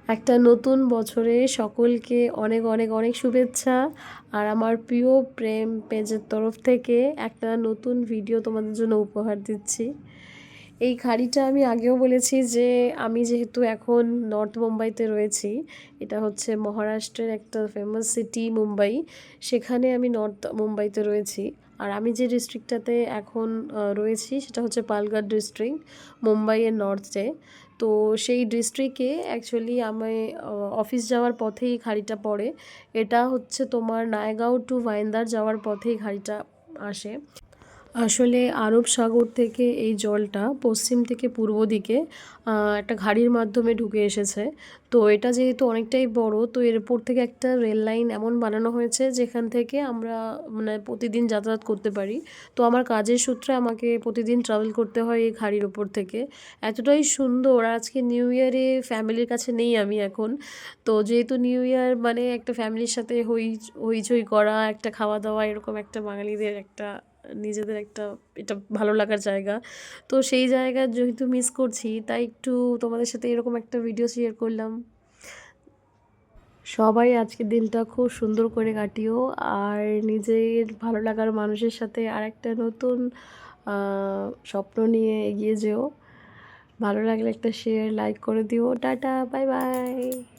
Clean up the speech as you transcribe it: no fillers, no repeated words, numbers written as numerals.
একটা নতুন বছরে সকলকে অনেক অনেক অনেক শুভেচ্ছা। আর আমার প্রিয় প্রেম পেজের তরফ থেকে একটা নতুন ভিডিও তোমাদের জন্য উপহার দিচ্ছি। এই খাড়িটা আমি আগেও বলেছি যে আমি যেহেতু এখন নর্থ মুম্বাইতে রয়েছি, এটা হচ্ছে মহারাষ্ট্রের একটা ফেমাস সিটি মুম্বাই, সেখানে আমি নর্থ মুম্বাইতে রয়েছি। আর আমি যে ডিস্ট্রিক্টটাতে এখন রয়েছি সেটা হচ্ছে পালঘাট ডিস্ট্রিক্ট, মুম্বাইয়ের নর্থে। তো সেই ডিস্ট্রিক্টে অ্যাকচুয়ালি আমি অফিস যাওয়ার পথেই খাড়িটা পড়ে। এটা হচ্ছে তোমার নায়গাঁও টু ভাইন্দার যাওয়ার পথেই খাড়িটা আসে। আসলে আরব সাগর থেকে এই জলটা পশ্চিম থেকে পূর্ব দিকে একটা ঘাড়ির মাধ্যমে ঢুকে এসেছে। তো এটা যেহেতু অনেকটাই বড়, তো এর উপর থেকে একটা রেল লাইন এমন বানানো হয়েছে যেখান থেকে আমরা মানে প্রতিদিন যাতায়াত করতে পারি। তো আমার কাজের সূত্রে আমাকে প্রতিদিন ট্রাভেল করতে হয় এই ঘাড়ির ওপর থেকে। এতটাই সুন্দর। আজকে নিউ ইয়ারে ফ্যামিলির কাছে নেই আমি এখন। তো যেহেতু নিউ ইয়ার মানে একটা ফ্যামিলির সাথে হইচই করা, একটা খাওয়া দাওয়া, এরকম একটা বাঙালিদের একটা নিজেদের একটা এটা ভালো লাগার জায়গা। তো সেই জায়গা যেহেতু মিস করছি, তাই একটু তোমাদের সাথে এরকম একটা ভিডিও শেয়ার করলাম। সবাই আজকের দিনটা খুব সুন্দর করে কাটিও, আর নিজের ভালো লাগার মানুষের সাথে আরেকটা নতুন স্বপ্ন নিয়ে এগিয়ে যেও। ভালো লাগলে একটা শেয়ার লাইক করে দিও। Tata, bye bye.